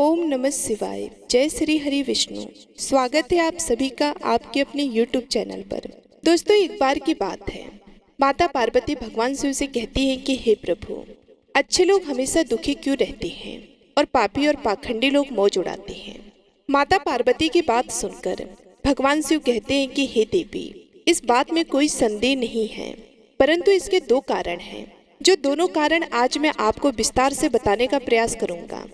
ओम नमः शिवाय। जय श्री हरि विष्णु। स्वागत है आप सभी का आपके अपने YouTube चैनल पर। दोस्तों, एक बार की बात है, माता पार्वती भगवान शिव से कहती है कि हे प्रभु, अच्छे लोग हमेशा दुखी क्यों रहते हैं और पापी और पाखंडी लोग मौज उड़ाते हैं। माता पार्वती की बात सुनकर भगवान शिव कहते हैं कि हे देवी, इस बात में कोई संदेह नहीं है, परंतु इसके दो कारण हैं, जो दोनों कारण आज मैं आपको विस्तार से बताने का प्रयास करूंगा।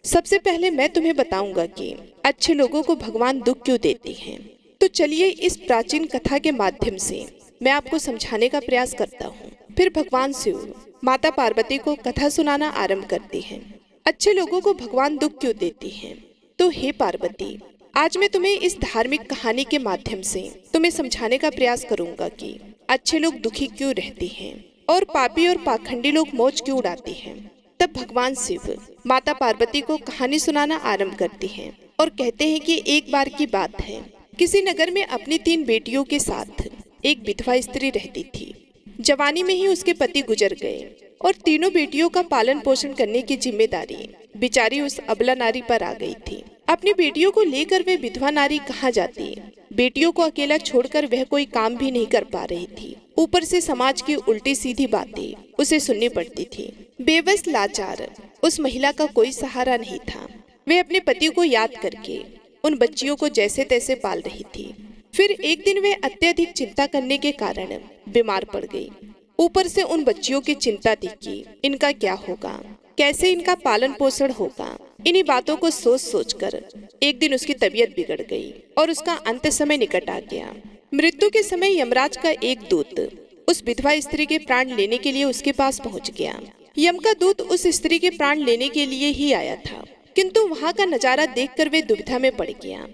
सबसे पहले मैं तुम्हें बताऊंगा कि अच्छे लोगों को भगवान दुख क्यों देते हैं। तो चलिए इस प्राचीन कथा के माध्यम से मैं आपको समझाने का प्रयास करता हूँ। फिर भगवान शिव माता पार्वती को कथा सुनाना आरंभ करते हैं। अच्छे लोगों को भगवान दुख क्यों देते हैं। तो हे पार्वती, आज मैं तुम्हें इस धार्मिक कहानी के माध्यम से तुम्हें समझाने का प्रयास करूंगा कि अच्छे लोग दुखी क्यों रहते हैं और पापी और पाखंडी लोग मौज क्यों उड़ाते हैं। तब भगवान शिव माता पार्वती को कहानी सुनाना आरंभ करते हैं और कहते हैं कि एक बार की बात है, किसी नगर में अपनी 3 बेटियों के साथ एक विधवा स्त्री रहती थी। जवानी में ही उसके पति गुजर गए और तीनों बेटियों का पालन पोषण करने की जिम्मेदारी बेचारी उस अबला नारी पर आ गई थी। अपनी बेटियों को लेकर वह विधवा नारी कहाँ जाती। बेटियों को अकेला छोड़कर वह कोई काम भी नहीं कर पा रही थी। ऊपर से समाज की उल्टी सीधी बातें उसे सुननी पड़ती थी। बेबस लाचार उस महिला का कोई सहारा नहीं था। वह अपने पति को याद करके उन बच्चियों को जैसे तैसे पाल रही थी। फिर एक दिन वह अत्यधिक चिंता करने के कारण बीमार पड़ गई। ऊपर से उन बच्चियों की चिंता थी कि इनका क्या होगा, कैसे इनका पालन पोषण होगा। इन्हीं बातों को सोच सोचकर एक दिन उसकी तबीयत बिगड़ गई और उसका अंत समय निकट आ गया। मृत्यु के समय यमराज का एक दूत उस विधवा स्त्री के प्राण लेने के लिए उसके पास पहुंच गया। यम का दूत उस स्त्री के प्राण लेने के लिए ही आया था, किंतु वहां का नजारा देखकर वे दुविधा में पड़ गया।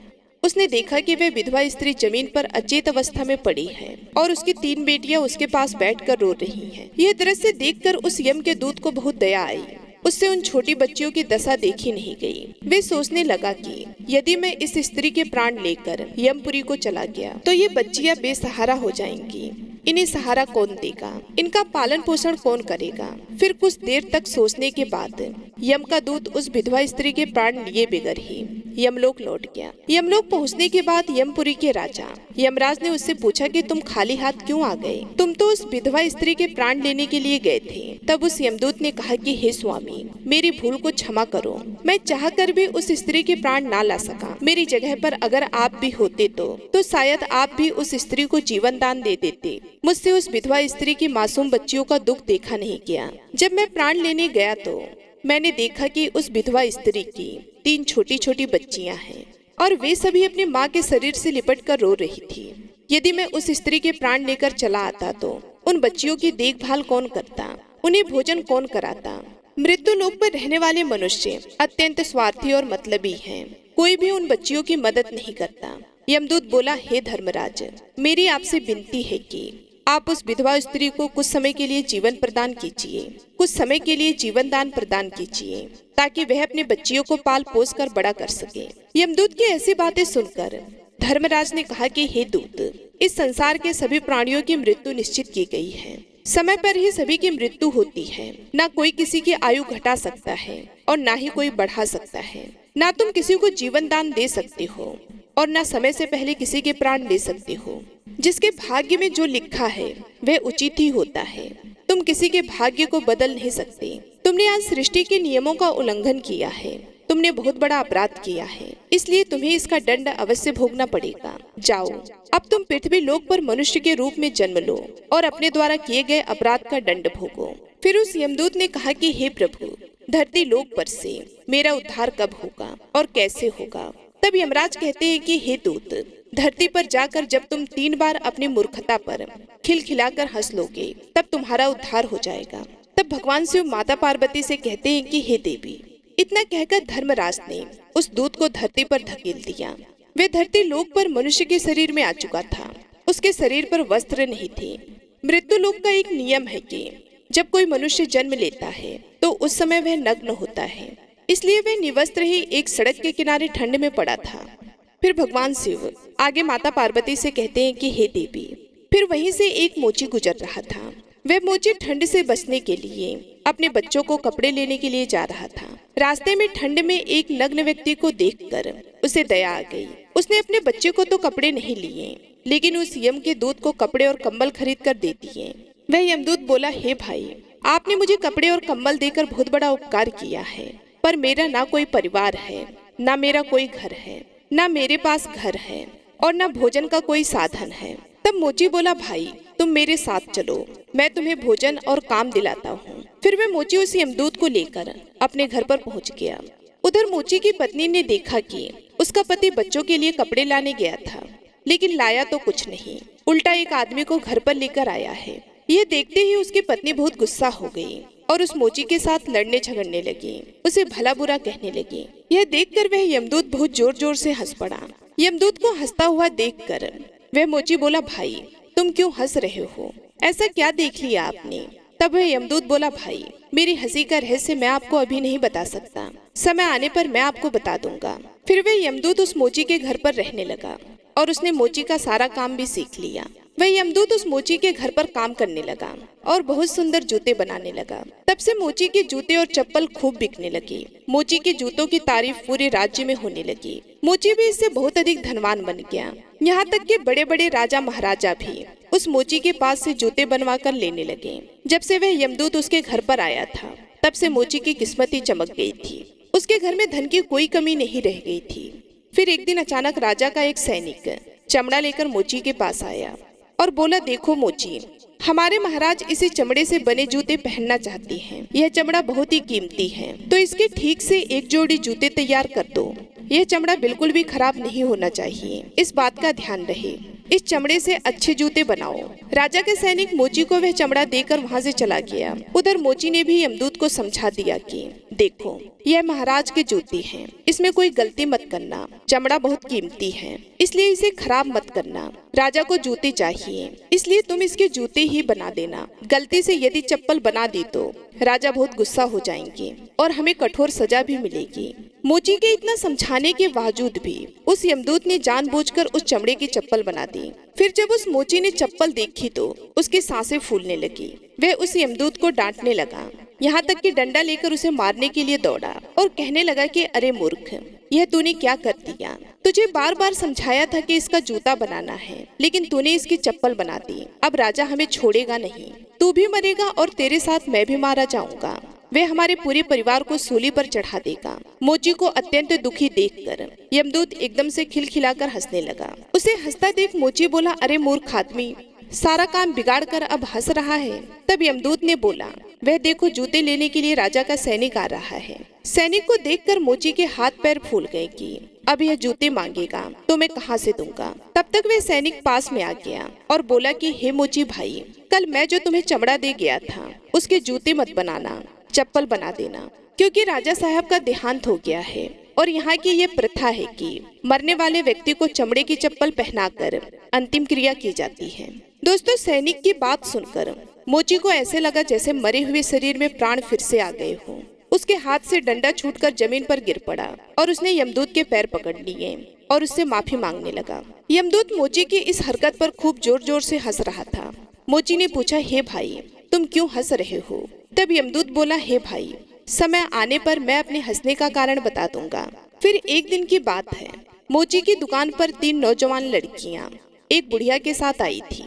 उसने देखा कि वह विधवा स्त्री जमीन पर अचेत अवस्था में पड़ी है और उसकी 3 बेटियां उसके पास बैठकर रो रही हैं। यह दृश्य देखकर उस यम के दूत को बहुत दया आई। उससे उन छोटी बच्चियों की दशा देखी नहीं गई। वे सोचने लगा कि यदि मैं इस स्त्री के प्राण लेकर यमपुरी को चला गया तो ये बच्चियां बेसहारा हो जाएंगी। इन्हें सहारा कौन देगा, इनका पालन पोषण कौन करेगा। फिर कुछ देर तक सोचने के बाद यम का दूत उस विधवा स्त्री के प्राण लिए बगैर ही यमलोक लौट गया। यमलोक पहुंचने के बाद यमपुरी के राजा यमराज ने उससे पूछा कि तुम खाली हाथ क्यों आ गए, तुम तो उस विधवा स्त्री के प्राण लेने के लिए गए थे। तब उस यमदूत ने कहा कि हे स्वामी, मेरी भूल को क्षमा करो। मैं चाहकर भी उस स्त्री के प्राण ना ला सका। मेरी जगह पर अगर आप भी होते तो शायद आप भी उस स्त्री को जीवन दान दे देते। मुझसे उस विधवा स्त्री की मासूम बच्चियों का दुख देखा नहीं गया। जब मैं प्राण लेने गया तो मैंने देखा कि उस विधवा स्त्री की 3 छोटी छोटी बच्चियां हैं और वे सभी अपनी माँ के शरीर से लिपट कर रो रही थी। यदि मैं उस स्त्री के प्राण लेकर चला आता तो उन बच्चियों की देखभाल कौन करता, उन्हें भोजन कौन कराता। मृत्यु लोक पर रहने वाले मनुष्य अत्यंत स्वार्थी और मतलबी हैं। कोई भी उन बच्चियों की मदद नहीं करता। यमदूत बोला, हे धर्मराज, मेरी आपसे विनती है कि आप उस विधवा स्त्री को कुछ समय के लिए जीवन प्रदान कीजिए, कुछ समय के लिए जीवन दान प्रदान कीजिए, ताकि वह अपने बच्चियों को पाल पोस कर बड़ा कर सके। यमदूत की ऐसी बातें सुनकर धर्मराज ने कहा कि हे दूत, इस संसार के सभी प्राणियों की मृत्यु निश्चित की गई है। समय पर ही सभी की मृत्यु होती है। ना कोई किसी की आयु घटा सकता है और ना ही कोई बढ़ा सकता है। ना तुम किसी को जीवन दान दे सकते हो और ना समय से पहले किसी के प्राण ले सकते हो। जिसके भाग्य में जो लिखा है वह उचित ही होता है। तुम किसी के भाग्य को बदल नहीं सकते। तुमने आज सृष्टि के नियमों का उल्लंघन किया है। तुमने बहुत बड़ा अपराध किया है, इसलिए तुम्हें इसका दंड अवश्य भोगना पड़ेगा। जाओ, अब तुम पृथ्वी लोक पर मनुष्य के रूप में जन्म लो और अपने द्वारा किए गए अपराध का दंड भोगो। फिर उस यमदूत ने कहा कि हे प्रभु, धरती लोक पर से मेरा उद्धार कब होगा और कैसे होगा। तब यमराज कहते हैं कि हे दूत, धरती पर जाकर जब तुम 3 बार अपनी मूर्खता पर खिलखिलाकर हंस लोगे तब तुम्हारा उद्धार हो जाएगा। तब भगवान शिव माता पार्वती से कहते हैं कि हे देवी। इतना कहकर धर्मराज ने उस दूत को धरती पर धकेल दिया। वह धरती लोक पर मनुष्य के शरीर में आ चुका था। उसके शरीर पर वस्त्र नहीं थे। मृत्यु लोक का एक नियम है कि जब कोई मनुष्य जन्म लेता है तो उस समय वह नग्न होता है, इसलिए वह निवस्त्र ही एक सड़क के किनारे ठंड में पड़ा था। फिर भगवान शिव आगे माता पार्वती से कहते हैं कि हे देवी। फिर वहीं से एक मोची गुजर रहा था। वह मोची ठंड से बचने के लिए अपने बच्चों को कपड़े लेने के लिए जा रहा था। रास्ते में ठंड में एक नग्न व्यक्ति को देखकर उसे दया आ गई। उसने अपने बच्चे को तो कपड़े नहीं लिए, लेकिन उस यम के दूत को कपड़े और कंबल खरीद कर दे दिए। वह यमदूत बोला, हे भाई, आपने मुझे कपड़े और कंबल देकर बहुत बड़ा उपकार किया है, पर मेरा ना कोई परिवार है, ना मेरा कोई घर है, ना मेरे पास घर है और ना भोजन का कोई साधन है। तब मोची बोला, भाई तुम मेरे साथ चलो, मैं तुम्हें भोजन और काम दिलाता हूँ। फिर वह मोची उस यमदूत को लेकर अपने घर पर पहुँच गया। उधर मोची की पत्नी ने देखा कि उसका पति बच्चों के लिए कपड़े लाने गया था, लेकिन लाया तो कुछ नहीं, उल्टा एक आदमी को घर पर लेकर आया है। यह देखते ही उसकी पत्नी बहुत गुस्सा हो गई और उस मोची के साथ लड़ने झगड़ने लगी, उसे भला बुरा कहने लगी। यह देखकर वह यमदूत बहुत जोर जोर से हंस पड़ा। यमदूत को हंसता हुआ देखकर वह मोची बोला, भाई तुम क्यों हंस रहे हो, ऐसा क्या देख लिया आपने? तब वह यमदूत बोला, भाई मेरी हंसी का रहस्य मैं आपको अभी नहीं बता सकता, समय आने पर मैं आपको बता दूंगा। फिर वह यमदूत उस मोची के घर पर रहने लगा और उसने मोची का सारा काम भी सीख लिया। वह यमदूत उस मोची के घर पर काम करने लगा और बहुत सुंदर जूते बनाने लगा। तब से मोची के जूते और चप्पल खूब बिकने लगी। मोची के जूतों की तारीफ पूरे राज्य में होने लगी। मोची भी इससे बहुत अधिक धनवान बन गया। यहाँ तक कि बड़े बड़े राजा महाराजा भी उस मोची के पास से जूते बनवा कर लेने लगे। जब से वह यमदूत उसके घर पर आया था, तब से मोची की किस्मत ही चमक गई थी। उसके घर में धन की कोई कमी नहीं रह गई थी। फिर एक दिन अचानक राजा का एक सैनिक चमड़ा लेकर मोची के पास आया और बोला, देखो मोची, हमारे महाराज इसी चमड़े से बने जूते पहनना चाहती हैं। यह चमड़ा बहुत ही कीमती है, तो इसके ठीक से एक जोड़ी जूते तैयार कर दो। यह चमड़ा बिल्कुल भी खराब नहीं होना चाहिए, इस बात का ध्यान रहे। इस चमड़े से अच्छे जूते बनाओ। राजा के सैनिक मोची को वह चमड़ा देकर वहां से चला गया। उधर मोची ने भी यमदूत को समझा दिया कि देखो, यह महाराज के जूते हैं, इसमें कोई गलती मत करना। चमड़ा बहुत कीमती है, इसलिए इसे खराब मत करना। राजा को जूते चाहिए, इसलिए तुम इसके जूते ही बना देना। गलती से यदि चप्पल बना दी तो राजा बहुत गुस्सा हो जाएंगे और हमें कठोर सजा भी मिलेगी। मोची के इतना समझाने के बावजूद भी उस यमदूत ने जानबूझकर उस चमड़े की चप्पल बना दी। फिर जब उस मोची ने चप्पल देखी तो उसकी सांसें फूलने लगी। वह उस यमदूत को डांटने लगा, यहाँ तक कि डंडा लेकर उसे मारने के लिए दौड़ा और कहने लगा कि अरे मूर्ख, यह तूने क्या कर दिया? तुझे बार बार समझाया था कि इसका जूता बनाना है, लेकिन तूने इसकी चप्पल बना दी। अब राजा हमें छोड़ेगा नहीं, तू भी मरेगा और तेरे साथ मैं भी मारा जाऊंगा। वह हमारे पूरे परिवार को सूली पर चढ़ा देगा। मोची को अत्यंत दुखी देखकर यमदूत एकदम से खिलखिलाकर हंसने लगा। उसे हंसता देख मोची बोला, अरे मूर्ख आदमी, सारा काम बिगाड़ कर अब हंस रहा है। तब यमदूत ने बोला, वह देखो, जूते लेने के लिए राजा का सैनिक आ रहा है। सैनिक को देखकर मोची के हाथ पैर फूल गए कि अब यह जूते मांगेगा तो मैं कहाँ से दूंगा। तब तक वह सैनिक पास में आ गया और बोला कि हे मोची भाई, कल मैं जो तुम्हें चमड़ा दे गया था उसके जूते मत बनाना, चप्पल बना देना, क्योंकि राजा साहब का देहांत हो गया है और यहाँ की ये प्रथा है कि मरने वाले व्यक्ति को चमड़े की चप्पल पहनाकर अंतिम क्रिया की जाती है। दोस्तों, सैनिक की बात सुनकर मोची को ऐसे लगा जैसे मरे हुए शरीर में प्राण फिर से आ गए हों। उसके हाथ से डंडा छूटकर जमीन पर गिर पड़ा और उसने यमदूत के पैर पकड़ लिए और उससे माफी मांगने लगा। यमदूत मोची की इस हरकत पर खूब जोर जोर से हंस रहा था। मोची ने पूछा, हे भाई, तुम क्यों हंस रहे हो? तब यमदूत बोला, हे भाई, समय आने पर मैं अपने हंसने का कारण बता दूंगा। फिर एक दिन की बात है, मोची की दुकान पर 3 नौजवान लड़कियां एक बुढ़िया के साथ आई थी।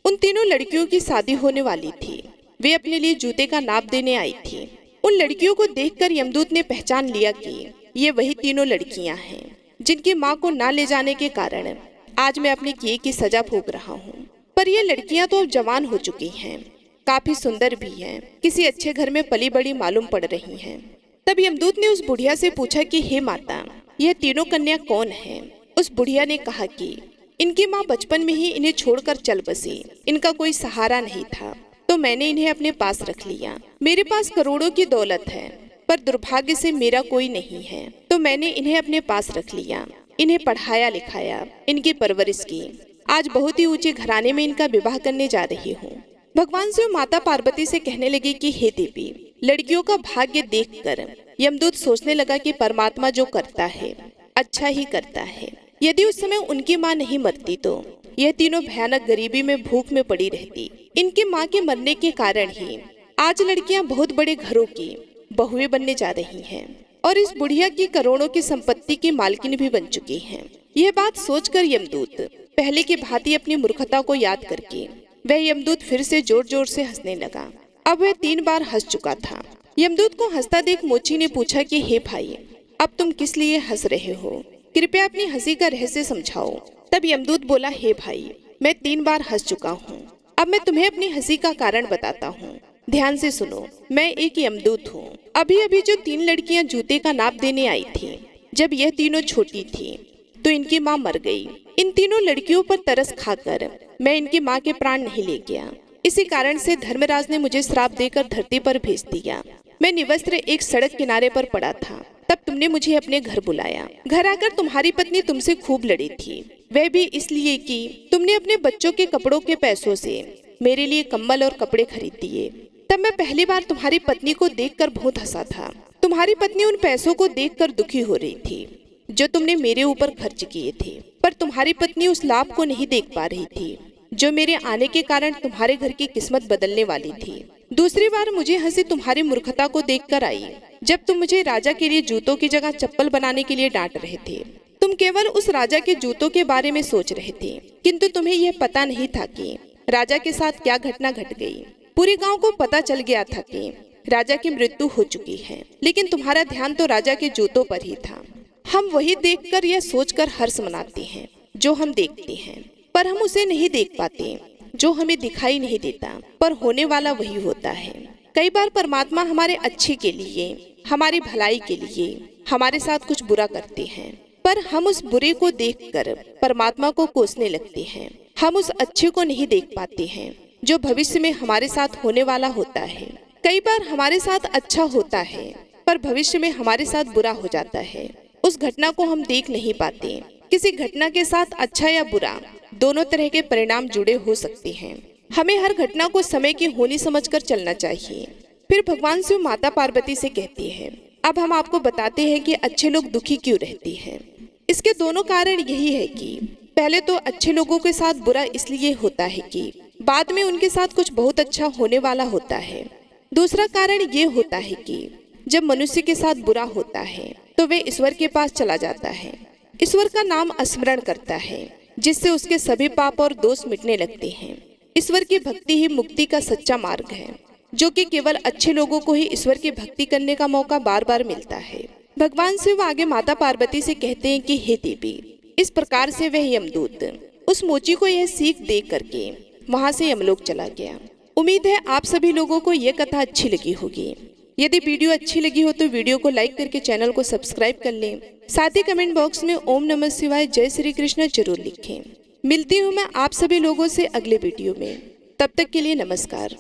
उन तीनों लड़कियों की शादी होने वाली थी। वे अपने लिए जूते का नाप देने आई थी। उन लड़कियों को देखकर यमदूत ने पहचान लिया कि ये वही तीनों लड़कियां हैं जिनकी माँ को ना ले जाने के कारण आज मैं अपने किए की सजा भोग रहा हूँ। पर ये लड़कियां तो अब जवान हो चुकी हैं, काफी सुंदर भी हैं, किसी अच्छे घर में पली बड़ी मालूम पड़ रही हैं। तब यमदूत ने उस बुढ़िया से पूछा कि हे माता, यह तीनों कन्या कौन है? उस बुढ़िया ने कहा कि इनकी माँ बचपन में ही इन्हें छोड़कर चल बसी, इनका कोई सहारा नहीं था, तो मैंने इन्हें अपने पास रख लिया। मेरे पास करोड़ों की दौलत है, पर दुर्भाग्य से मेरा कोई नहीं है, तो मैंने इन्हें अपने पास रख लिया। इन्हें पढ़ाया लिखाया, इनकी परवरिश की। आज बहुत ही ऊंचे घराने में इनका विवाह करने जा रही हूँ। भगवान शिव माता पार्वती से कहने लगे कि हे देवी, लड़कियों का भाग्य देखकर यमदूत सोचने लगा कि परमात्मा जो करता है अच्छा ही करता है। यदि उस समय उनकी माँ नहीं मरती तो यह तीनों भयानक गरीबी में भूख में पड़ी रहती। इनकी माँ के मरने के कारण ही आज लड़कियां बहुत बड़े घरों की बहुएं बनने जा रही हैं और इस बुढ़िया की करोड़ों की संपत्ति की मालकिन भी बन चुकी हैं। यह बात सोचकर यमदूत पहले की भांति अपनी मूर्खता को याद करके वह यमदूत फिर से जोर जोर से हंसने लगा। अब वह 3 बार हंस चुका था। यमदूत को हंसता देख मोची ने पूछा कि हे भाई, अब तुम किस लिए हंस रहे हो? कृपया अपनी हंसी का रहस्य समझाओ। तब यमदूत बोला, हे भाई, मैं 3 बार हंस चुका हूँ। अब मैं तुम्हें अपनी हंसी का कारण बताता हूँ। ध्यान से सुनो। मैं एक यमदूत हूँ। अभी अभी जो 3 लड़कियां जूते का नाप देने आई थी, जब यह तीनों छोटी थी तो इनकी माँ मर गई। इन तीनों लड़कियों पर तरस खाकर मैं इनकी माँ के प्राण नहीं ले गया। इसी कारण से धर्मराज ने मुझे श्राप देकर धरती पर भेज दिया। मैं निवस्त्र एक सड़क किनारे पर पड़ा था। तब तुमने मुझे अपने घर बुलाया। घर आकर तुम्हारी पत्नी तुमसे खूब लड़ी थी, वह भी इसलिए कि तुमने अपने बच्चों के कपड़ों के पैसों से मेरे लिए कंबल और कपड़े खरीद दिए। तब मैं पहली बार तुम्हारी पत्नी को देखकर बहुत हंसा था। तुम्हारी पत्नी उन पैसों को देखकर दुखी हो रही थी जो तुमने मेरे ऊपर खर्च किए थे, पर तुम्हारी पत्नी उस लाभ को नहीं देख पा रही थी जो मेरे आने के कारण तुम्हारे घर की किस्मत बदलने वाली थी। दूसरी बार मुझे हंसी तुम्हारी मूर्खता को देखकर आई, जब तुम मुझे राजा के लिए जूतों की जगह चप्पल बनाने के लिए डांट रहे थे। तुम केवल उस राजा के जूतों के बारे में सोच रहे थे, किंतु तुम्हें यह पता नहीं था कि राजा के साथ क्या घटना घट गई। पूरे गांव को पता चल गया था कि राजा की मृत्यु हो चुकी है, लेकिन तुम्हारा ध्यान तो राजा के जूतों पर ही था। हम वही देखकर यह सोचकर हर्ष मनाते हैं जो हम देखते हैं, पर हम उसे नहीं देख पाते जो हमें दिखाई नहीं देता, पर होने वाला वही होता है। कई बार परमात्मा हमारे अच्छे के लिए, हमारी भलाई के लिए हमारे साथ कुछ बुरा करते हैं, पर हम उस बुरे को देखकर परमात्मा को कोसने लगते हैं। हम उस अच्छे को नहीं देख पाते हैं जो भविष्य में हमारे साथ होने वाला होता है। कई बार हमारे साथ अच्छा होता है, पर भविष्य में हमारे साथ बुरा हो जाता है। उस घटना को हम देख नहीं पाते। किसी घटना के साथ अच्छा या बुरा दोनों तरह के परिणाम जुड़े हो सकते हैं। हमें हर घटना को समय की होनी समझकर चलना चाहिए। फिर भगवान शिव माता पार्वती से कहती है, अब हम आपको बताते हैं कि अच्छे लोग दुखी क्यों रहते हैं। इसके दोनों कारण यही है कि पहले तो अच्छे लोगों के साथ बुरा इसलिए होता है कि बाद में उनके साथ कुछ बहुत अच्छा होने वाला होता है। दूसरा कारण ये होता है कि जब मनुष्य के साथ बुरा होता है तो वे ईश्वर के पास चला जाता है, ईश्वर का नाम स्मरण करता है, जिससे उसके सभी पाप और दोष मिटने लगते हैं। ईश्वर की भक्ति ही मुक्ति का सच्चा मार्ग है, जो कि केवल अच्छे लोगों को ही ईश्वर की भक्ति करने का मौका बार बार मिलता है। भगवान शिव आगे माता पार्वती से कहते हैं कि हे देवी, इस प्रकार से वह यमदूत उस मोची को यह सीख दे करके वहां से यमलोक चला गया। उम्मीद है आप सभी लोगों को यह कथा अच्छी लगी होगी। यदि वीडियो अच्छी लगी हो तो वीडियो को लाइक करके चैनल को सब्सक्राइब कर लें। साथ ही कमेंट बॉक्स में ओम नमः शिवाय जय श्री कृष्ण जरूर लिखें। मिलती हूँ मैं आप सभी लोगों से अगले वीडियो में। तब तक के लिए नमस्कार।